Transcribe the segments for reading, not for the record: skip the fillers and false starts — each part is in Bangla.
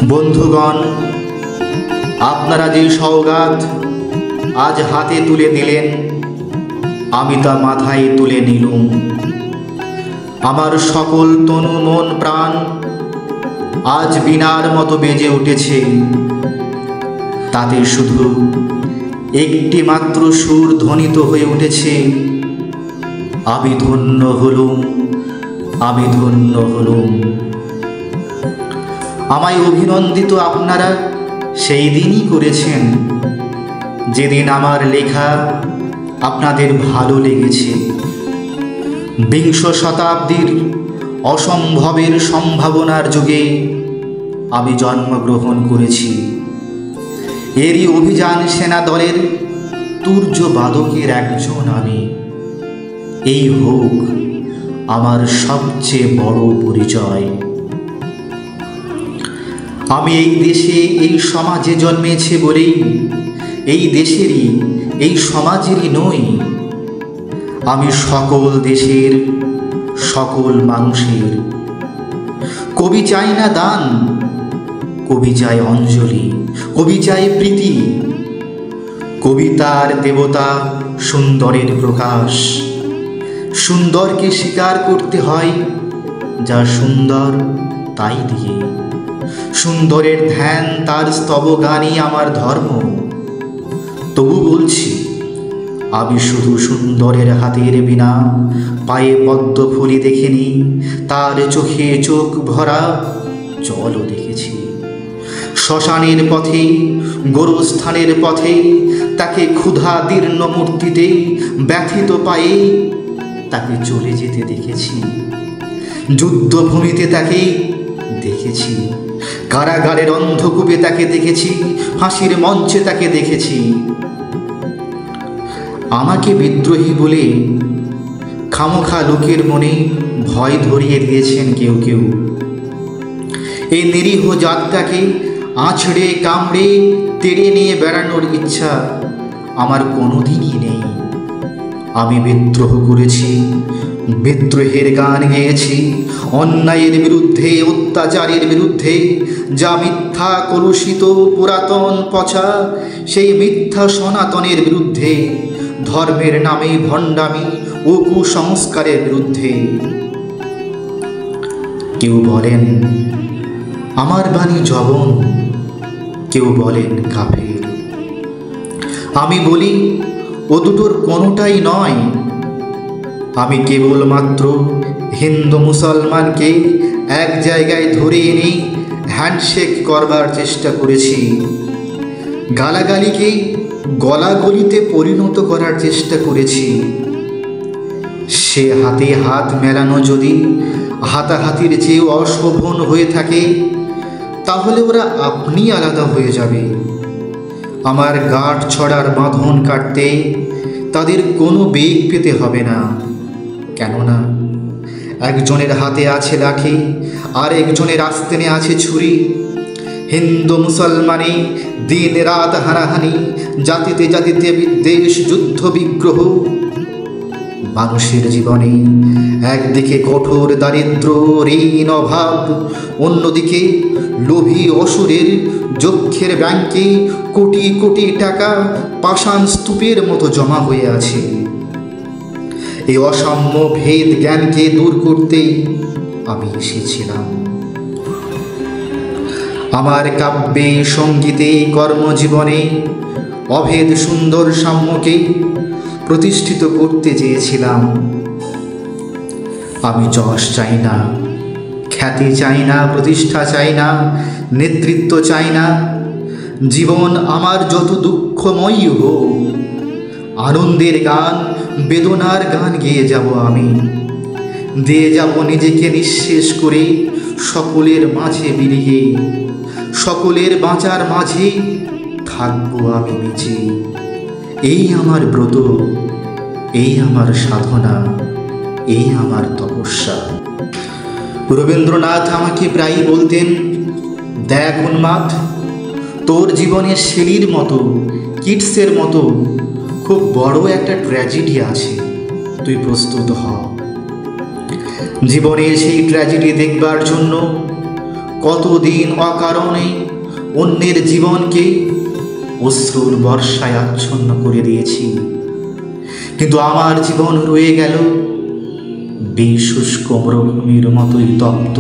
বন্ধুগণ, আপনারা যে সওগাত আজ হাতে তুলে দিলেন, আমি তা মাথায় তুলে নিলুম। আমার সকল তনু মন প্রাণ আজ বীণার মতো বেজে উঠেছে। তাতে শুধু একটি মাত্র সুর ধ্বনিত হয়ে উঠেছে, আমি ধন্য হলুম, আমি ধন্য হলুম। আমায় অভিনন্দিত আপনারা সেই দিনই করেছেন যেদিন আমার লেখা আপনাদের ভালো লেগেছে। বিংশ শতাব্দীর অসম্ভবের সম্ভাবনার যুগে আমি জন্মগ্রহণ করেছি। এরই অভিযান সেনা দলের তুর্যবাদকের একজন আমি। এই হোক আমার সবচেয়ে বড় পরিচয়। আমি এই দেশে এই সমাজে জন্মেছি বলেই এই দেশেরই এই সমাজেরই নই। আমি সকল দেশের সকল মানুষের। কবি চাই না দান, কবি চাই অঞ্জলি, কবি চাই প্রীতি। কবিতার দেবতা সুন্দরের প্রকাশ। সুন্দরকে স্বীকার করতে হয় যা সুন্দর তাই দিয়ে। সুন্দরের ধ্যান তার স্তবগানই আমার ধর্ম। তবু বলছি, আমি শুধু সুন্দরের হাতের বীণা, পায়ে পদ্ম ফুলি দেখিনি, তার চোখে চোখ ভরা জলও দেখেছি। শ্মশানের পথে, গোরস্থানের পথে, তাকে ক্ষুধা দীর্ণ মূর্তিতে ব্যথিত পায়ে তাকে চলে যেতে দেখেছি। যুদ্ধভূমিতে তাকে দেখেছি, কারাগারের অন্ধকূপে তাকে দেখেছি, ফাঁসির মঞ্চে তাকে দেখেছি। আমাকে বিদ্রোহী বলে খামোখা লোকের মনে ভয় ধরিয়ে দিয়েছেন কেউ কেউ। এই নিরীহ জাতটাকে আঁচড়ে কামড়ে তেড়ে নিয়ে বেড়ানোর ইচ্ছা আমার কোনোদিনই নেই। আমি বিদ্রোহ করেছি, বিদ্রোহের গান গেয়েছি, অন্যায়ের বিরুদ্ধে, অত্যাচারের বিরুদ্ধে। যা মিথ্যা কলুষিত পুরাতন পচা, সেই মিথ্যা সনাতনের বিরুদ্ধে। ধর্মের নামে ভণ্ডামি ও কুসংস্কারের বিরুদ্ধে। কেউ বলেন আমার বাণী জবন, কেউ বলেন কাফের। আমি বলি ও দুটোর কোনোটাই নয়। আমি কেবলমাত্র হিন্দু মুসলমানকে এক জায়গায় ধরে এনে হ্যান্ডশেক করবার চেষ্টা করেছি। গালাগালিকে গলাগলিতে পরিণত করার চেষ্টা করেছি। সে হাতে হাত মেলানো যদি হাতাহাতির চেয়ে অশোভন হয়ে থাকে, তাহলে ওরা আপনি আলাদা হয়ে যাবে। আমার গাঁট ছড়ার বাঁধন কাটতে তাদের কোনো বেগ পেতে হবে না। কেননা একজনের হাতে আছে লাঠি, আর একজনের আস্তেনে আছে ছুরি। হিন্দু মুসলমানে দিন রাত হানাহানি, জাতিতে জাতিতে বিদ্বেষ, যুদ্ধ বিগ্রহ। মানুষের জীবনে একদিকে কঠোর দারিদ্র, ঋণ, অভাব, অন্যদিকে লোভী অসুরের যক্ষের ব্যাংকে কোটি কোটি টাকা পাষাণ স্তূপের মতো জমা হয়ে আছে। এই অসাম্য ভেদ জ্ঞানকে দূর করতেই আমি এসেছিলাম। আমার কাব্যে, সঙ্গীতে, কর্মজীবনে অভেদ সুন্দর সাম্যকে প্রতিষ্ঠিত করতে চেয়েছিলাম। আমি যশ চাই না, খ্যাতি চাই না, প্রতিষ্ঠা চাই না, নেতৃত্ব চাই না। জীবন আমার যত দুঃখময়ী হোক, আনন্দের গান, বেদনার গান গেয়ে যাব আমি। দিয়ে যাব নিজেকে নিঃশেষ করে সকলের মাঝে বিলিয়ে। সকলের বাঁচার মাঝে থাকবো আমি বেঁচে। এই আমার ব্রত, এই আমার সাধনা, এই আমার তপস্যা। রবীন্দ্রনাথ আমাকে প্রায়ই বলতেন, দেখ উন্মাদ, তোর জীবনে শেলির মতো, কিটসের মতো খুব বড় একটা ট্র্যাজেডি আছে, তুই প্রস্তুত হ। জীবনের সেই ট্র্যাজেডি দেখবার জন্য কতদিন অকারণে অন্যের জীবনকে অশ্রুর বর্ষায় আচ্ছন্ন করে দিয়েছি, কিন্তু আমার জীবন রয়ে গেল বেশুষ্ক মরুভূমির মতোই তপ্ত।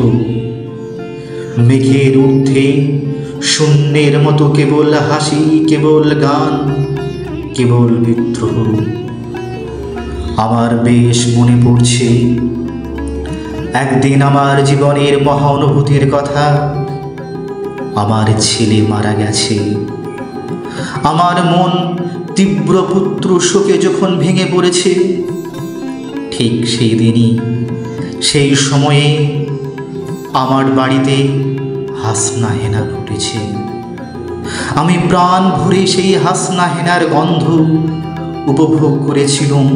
মেঘের ঊর্ধ্বে শূন্যের মতো কেবল হাসি, কেবল গান, কেবল বিদ্রোহ। আমার বেশ মনে পড়ছে একদিন আমার জীবনের মহা অনুভূতির কথা। আমার ছেলে মারা গেছে। আমার মন তীব্র পুত্র শোকে যখন ভেঙে পড়েছে, ঠিক সেই দিনই, সেই সময়ে আমার বাড়িতে হাসনা হেনা ফুটেছে। আমি প্রাণ ভরে সেই হাসনা হেনার গন্ধ উপভোগ করেছিলাম।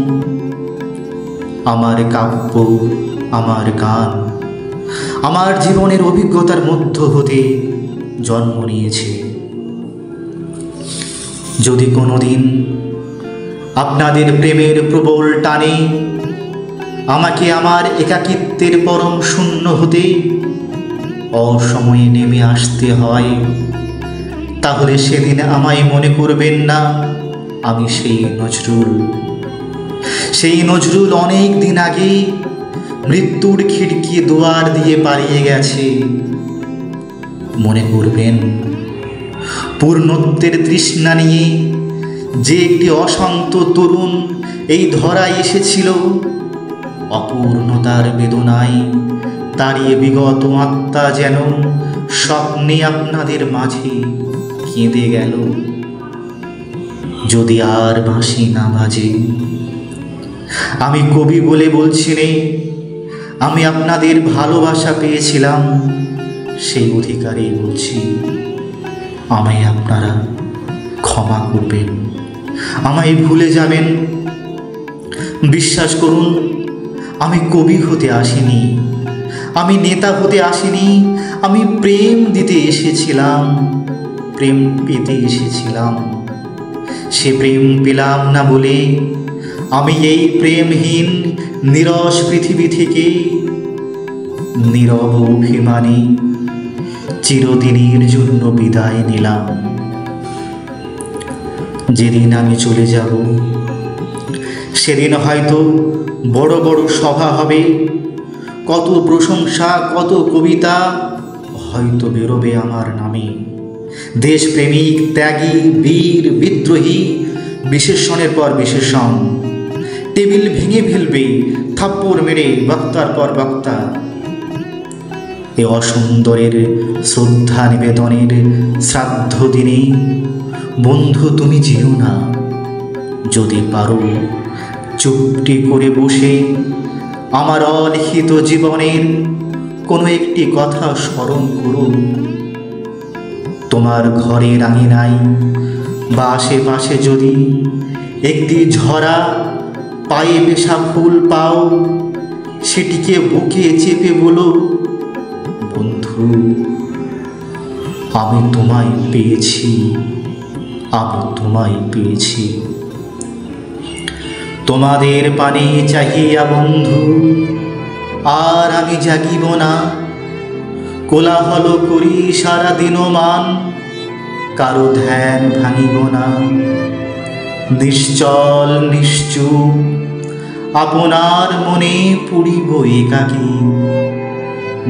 আমার কাব্য, আমার গান, আমার জীবনের অভিজ্ঞতার মধ্য হতে জন্ম নিয়েছে। যদি কোনোদিন আপনাদের প্রেমের প্রবল টানে আমাকে আমার একাকিত্বের পরম শূন্য হতে অসময়ে নেমে আসতে হয়, তাহলে সেদিন আমায় মনে করবেন না আমি সেই নজরুল অনেক দিন আগে মৃত্যুর খিড়কি দুয়ার দিয়ে পালিয়ে গেছে। মনে করবেন পূর্ণত্বের তৃষ্ণা নিয়ে যে একটি অশান্ত তরুণ এই ধরায় এসেছিল, অপূর্ণতার বেদনায় তাড়িয়ে বিগত আত্মা যেন স্বপ্নে আপনাদের মাঝে কেঁদে গেল। যদি আর বাঁশি না বাজে, আমি কবি বলে বলছি নে, আমি আপনাদের ভালোবাসা পেয়েছিলাম, সেই অধিকারেই বলছি। আমায় আপনারা ক্ষমা করবেন, আমায় ভুলে যাবেন। বিশ্বাস করুন, আমি কবি হতে আসিনি, আমি নেতা হতে আসিনি। আমি প্রেম দিতে এসেছিলাম, প্রেম পেতে এসেছিলাম। সে প্রেম পেলাম না বলে আমি এই প্রেমহীন নীরস পৃথিবী থেকে নীরব অভিমানে চিরদিনের জন্য বিদায় নিলাম। যেদিন আমি চলে যাব, সেদিন হয়তো বড় বড় সভা হবে, কত প্রশংসা, কত কবিতা হয়তো বেরোবে আমার নামে। দেশপ্রেমিক, ত্যাগী, বীর, বিদ্রোহী, বিশেষণের পর বিশেষণ। টেবিল ভেঙে ফেলবে থাপ্পড় মেরে বক্তার পর বক্তা। এ অসুন্দরের শ্রদ্ধা নিবেদনের শ্রাদ্ধ দিনে বন্ধু তুমি যেও না। যদি পারো চুপটি করে বসে আমার অলিখিত জীবনের কোনো একটি কথা স্মরণ করো। তোমার ঘরের আঙিনায় বা আশেপাশে যদি একটি ঝরা পায়ে বেশা ফুল পাও, সেটিকে বুকে চেপে বলো, বন্ধু আমি তোমায় পেয়েছি, আমি তোমায় পেয়েছি। তোমাদের পানে চাহিয়া বন্ধু আর আমি জাগিব না। কোলাহল করি সারাদিন মান, কারো ধ্যান ভাঙিব না। নিশ্চল নিশ্চুপ আপনার মনে পুড়িব একাকী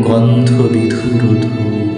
গন্ধ বিধুর ধূপ।